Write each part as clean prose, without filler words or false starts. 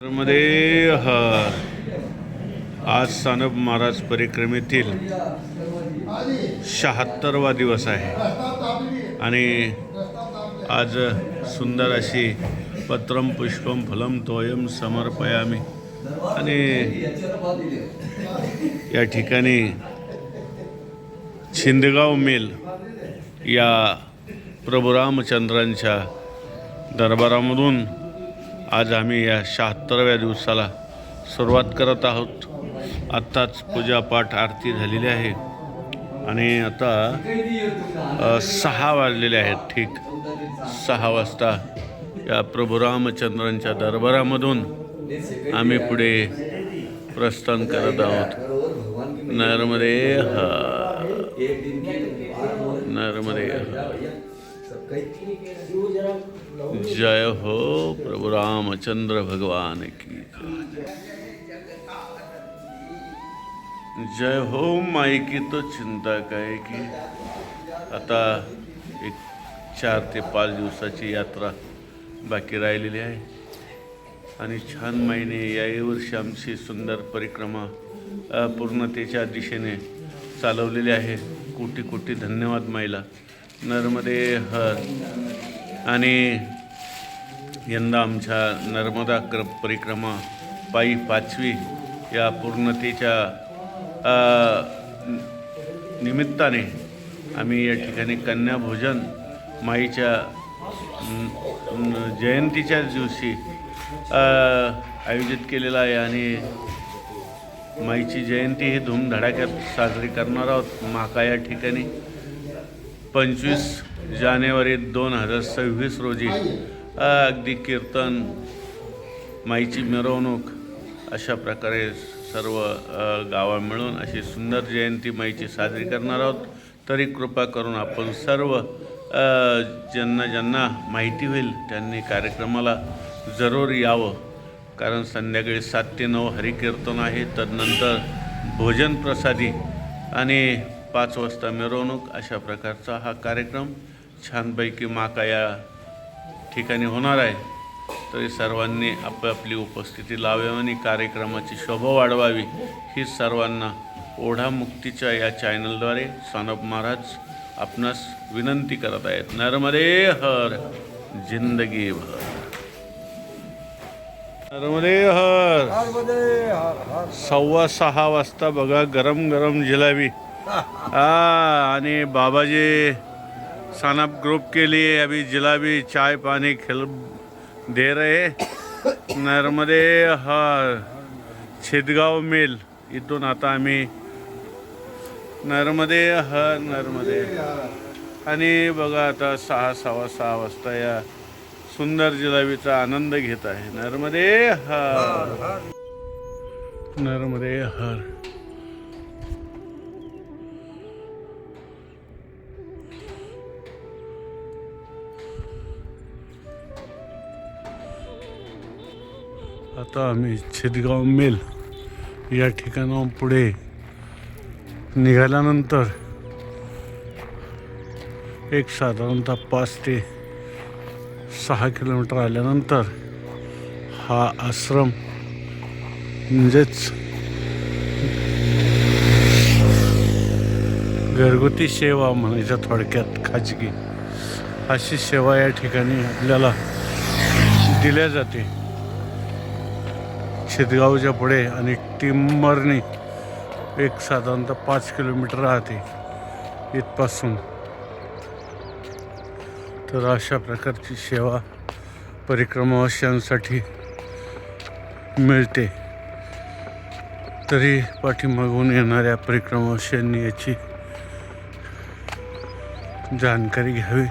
मध्ये आज सानप महाराज परिक्रमेतील 76वा दिवस आहे आणि आज सुंदर अशी पत्रम पुष्पम फलम तोयम समर्पयामी आणि या ठिकाणी छिंदगाव मेल या प्रभू रामचंद्रांच्या दरबारामधून आज आम्ही या 76व्या दिवसाला सुरुवात करत आहोत. आत्ताच पूजापाठ आरती झालेली आहे आणि आता 6 वाजलेले आहेत. ठीक 6 वाजता या प्रभू रामचंद्रांच्या दरबारामधून आम्ही पुढे प्रस्थान करत आहोत. नर्मदे नर्मदे जय हो प्रभु रामचंद्र भगवान की जय हो. माई की तो चिंता काय की आता एक 4 ते 5 दिवसाची यात्रा बाकी राहिलेली आहे आणि छान माईने याही वर्षी आमची सुंदर परिक्रमा पूर्णतेच्या दिशेने चालवलेली आहे. कोटी कोटी धन्यवाद माईला. नर्मदे हर. आणि यंदा आमच्या नर्मदा परिक्रमा पायी 5वी या पूर्णतेच्या निमित्ताने आम्ही या ठिकाणी कन्याभोजन माईच्या जयंतीच्या दिवशी आयोजित केलेला आहे आणि माईची जयंती ही धूमधडाक्यात साजरी करणार आहोत. माका या ठिकाणी 25 जानेवारी 2026 रोजी अगदी कीर्तन, माईची मिरवणूक अशा प्रकारे सर्व गावा मिळून अशी सुंदर जयंती माईची साजरी करणार आहोत. तरी कृपा करून आपण सर्व ज्यांना ज्यांना माहिती होईल त्यांनी कार्यक्रमाला जरूर यावं. कारण संध्याकाळी 7 ते 9 हरिकीर्तन आहे, तदनंतर भोजन प्रसादी आणि 5 वाजता मिरवणूक अशा प्रकारचा हा कार्यक्रम छानपैकी माका या ठिकाणी होणार आहे. तरी सर्वांनी आपापली उपस्थिती लावावी आणि कार्यक्रमाची शोभा वाढवावी ही सर्वांना ओढा मुक्तीच्या या चॅनलद्वारे सानप महाराज आपणास विनंती करत आहेत. नर्मदे हर. जिंदगी भर. नर्मदे हर. 6:15 वाजता बघा गरम गरम जिलेबी आणि बाबाजी सानप ग्रुप के लिए अभी जिलेबी चाय पानी खिल दे रहे. नर्मदे हर. छिंदगाव मेल इथून आता आम्ही नर्मदे हर. नर्मदे. आणि बघा आता 6:15 वाजता या सुंदर जिलेबीचा आनंद घेत आहे. नर्मदे हर. नर्मदे हर. आता आम्ही छिंदगाव मेल या ठिकाणाहून पुढे निघाल्यानंतर एक साधारणतः 5 ते 6 किलोमीटर आल्यानंतर हा आश्रम म्हणजेच घरगुती सेवा म्हणायच्या थोडक्यात खाजगी अशी सेवा या ठिकाणी आपल्याला दिल्या जाते. छिंदगावच्या पुढे आणि टिंबरनी एक साधारणतः 5 किलोमीटर राहते इथपासून. तर अशा प्रकारची सेवा परिक्रमावासियांसाठी मिळते. तरी पाठीमागून येणाऱ्या परिक्रमावासियांनी याची जानकारी घ्यावी.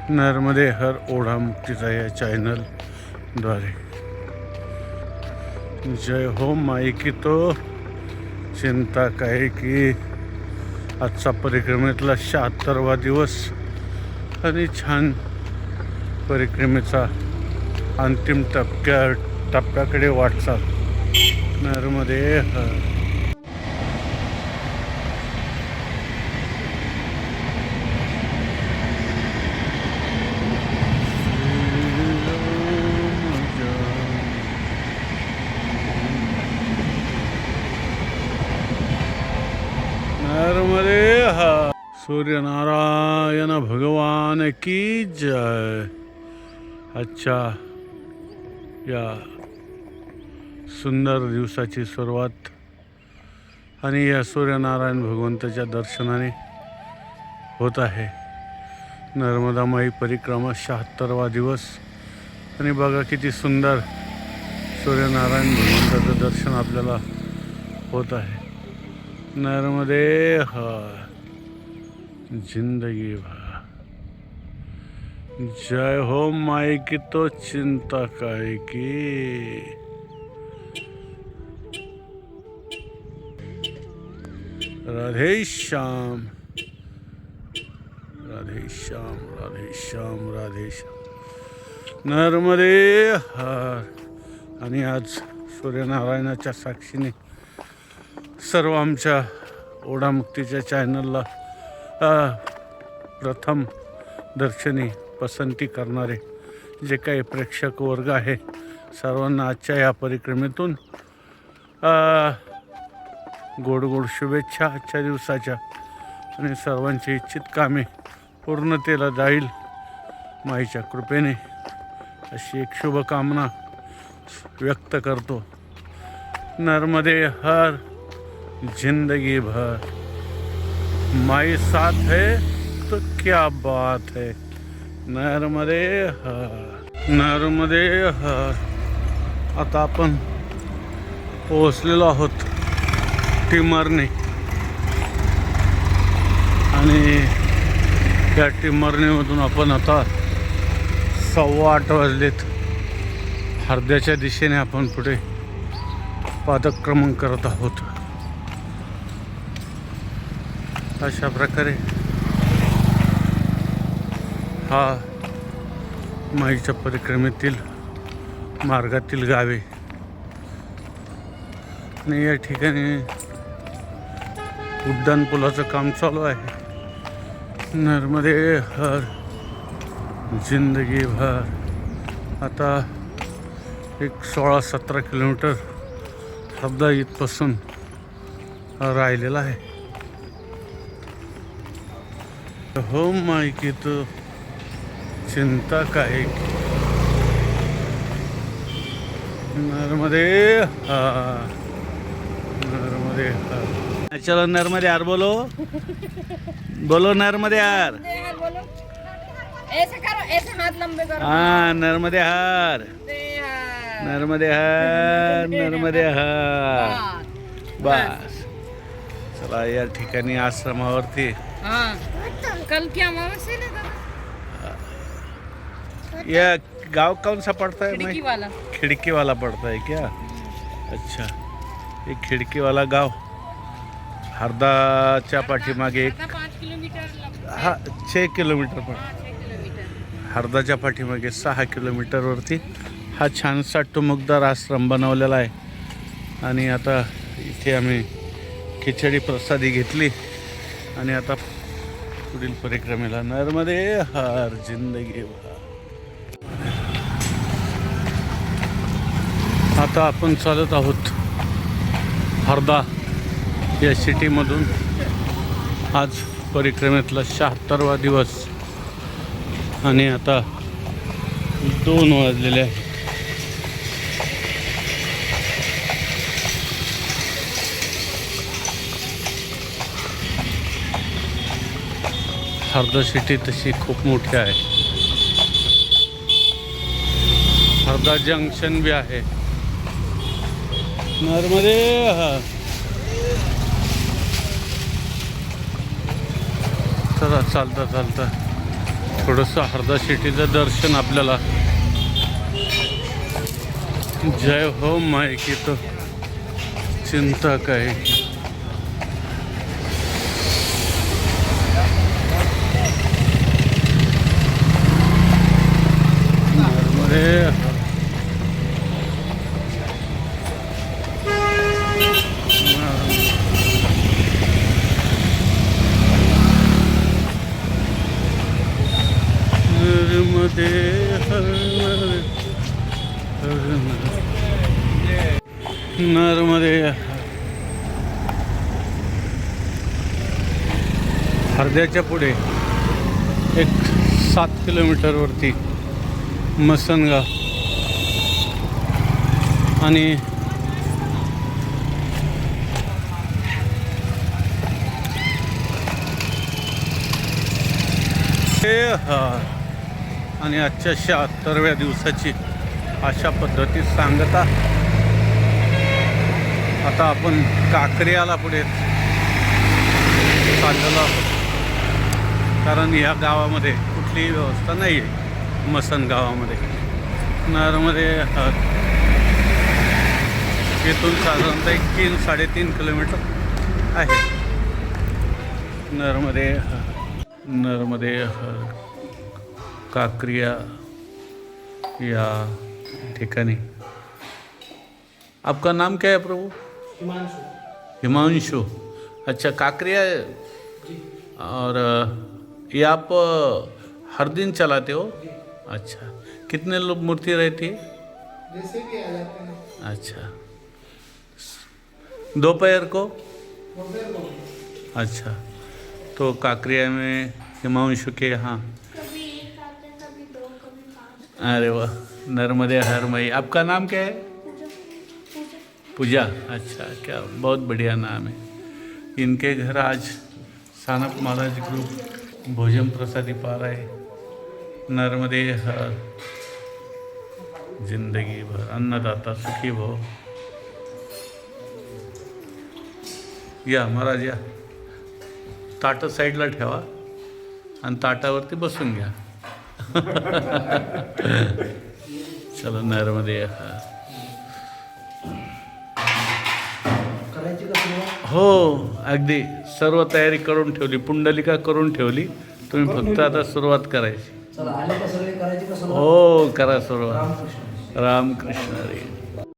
नर्मदे हर ओढा मुक्तीचा या चॅनलद्वारे. जय हो. माई की तो चिंता काय की आजचा परिक्रमेतला 76वा दिवस आणि छान परिक्रमेचा अंतिम टप्प्याकडे वाटचाल. नर्मदे हर. नर्मदे हर. सूर्यनारायण भगवान की जय. अच्छा या सुंदर दिवसाची सुरुवात आणि या सूर्यनारायण भगवंताच्या दर्शनाने होत आहे. नर्मदामाई परिक्रमा 76वा दिवस आणि बघा किती सुंदर सूर्यनारायण भगवंताचं दर्शन आपल्याला होत आहे. नर्मदे हर. जिंदगी भर जय हो माई की तो चिंता काय की. राधे श्याम राधे श्याम राधे श्याम राधे श्याम. नर्मदे हर. आणि आज सूर्यनारायणाच्या साक्षीने सर्व आमच्या ओढामुक्तीच्या चॅनलला प्रथम दर्शनी पसंती करणारे जे काही प्रेक्षक वर्ग आहे सर्वांना आजच्या या परिक्रमेतून गोड गोड शुभेच्छा आजच्या दिवसाच्या. आणि सर्वांची इच्छित कामे पूर्णतेला जाईल माईच्या कृपेने अशी एक शुभकामना व्यक्त करतो. नर्मदे हर. जिंदगी भर माई साथ है तो क्या बात है. नर्मदे हर. नर्मदे हर. आता आपण पोहोचलेलो आहोत टिमरने आणि त्या टिमरनेमधून आपण आता 8:15 वाजलेत. हर्द्याच्या दिशेने आपण पुढे पादक्रमण करत आहोत. अशा प्रकारे हा माईच्या परिक्रमेतील मार्गातील गावे आणि या ठिकाणी उड्डाण पुलाचं काम चालू आहे. नर्मदे हर. जिंदगी भर. आता एक 16-17 किलोमीटर हर्दा इथपासून राहिलेला आहे. हो माई की तो चिंता काय. नर्मदे हर. नर्मदे हर. चलो नर्मदे हर बोलो. बोलो नर्मदे हर. ऐसे करो, ऐसे हाथ लंबे करो. हाँ नर्मदे हर. नर्मदे हर. नर्मदे हर. बस चला या ठिकाणी आश्रमावरती कल क्या अमावस्या है ना. यह गांव कौन सा पड़ता है. खिड़की वाला. खिड़की वाला पड़ता है क्या. अच्छा ये खिड़की वाला गाव हर्दाच्या पाठीमागे एक 5 किलोमीटर. हा 6 किलोमीटर पण 6 किलोमीटर. हर्दाच्या पाठीमागे 6 किलोमीटरवरती हा छानसा टुमुकदार आश्रम बनवलेला आहे. आणि आता इथे आम्ही खिचडी प्रसादी घेतली आणि आता पुढील परिक्रमेला. नर्मदे हर. जिंदगी भर. आता आपण चालत आहोत हर्दा या सिटीमधून. आज परिक्रमेतला 76वा दिवस आणि आता 2 वाजलेले आहेत. हर्दा सिटी तशी खूप मोठी आहे. हर्दा जंक्शन भी आहे. नर्मदे हर. चला चालता चालता थोडंसं हर्दा सिटीचं दर्शन आपल्याला. जय हो माई की तो चिंता काय. नर्मदे हर. नर्मदे हर. नर्मदे हर. हर्द्याच्या पुढे एक 7 किलोमीटरवरती मसनगाव आणि आणि आजच्या 76व्या दिवसाची अशा पद्धतीत सांगता. आता आपण काकरियाला पुढे चाललेलो आहोत, कारण या गावामध्ये कुठलीही व्यवस्था नाही आहे. मसन गावामध्ये नरमध्ये येथून साधारणतः एक 3-3.5 किलोमीटर आहे. नरमध्ये काकरिया या ठिकाणी. आपका नाम क्या है प्रभु? हिमांशु. अच्छा, काकरिया. और ये आप हर दिन चलाते हो? अच्छा, कितने लोग मूर्ति रहती है? जैसे भी आ जाते हैं। अच्छा, दोपहर को? दोपहर को अच्छा, तो काकरिया में हिमांशु के यहाँ. कभी एक आते हैं, कभी दो, कभी 5. अरे वाह, नर्मदे हर मई. आपका नाम क्या है? पूजा. अच्छा, क्या बहुत बढ़िया नाम है. इनके घर आज सानप महाराज ग्रुप भोजन प्रसादी पा रहा है. नर्मदे हर, जिंदगी भर अन्नदाता सुखी भव. या महाराज या. ताटं साईडला ठेवा आणि ताटावरती बसून घ्या. चला, नर्मदे हर. करायची का सुरुवात? हो, अगदी सर्व तयारी करून ठेवली, पुंडलिका करून ठेवली. तुम्ही फक्त आता सुरुवात करायची. चला, आले का सगळे करायची का सुरुवात? हो, करा सुरुवात. रामकृष्ण. रामकृष्ण हरी.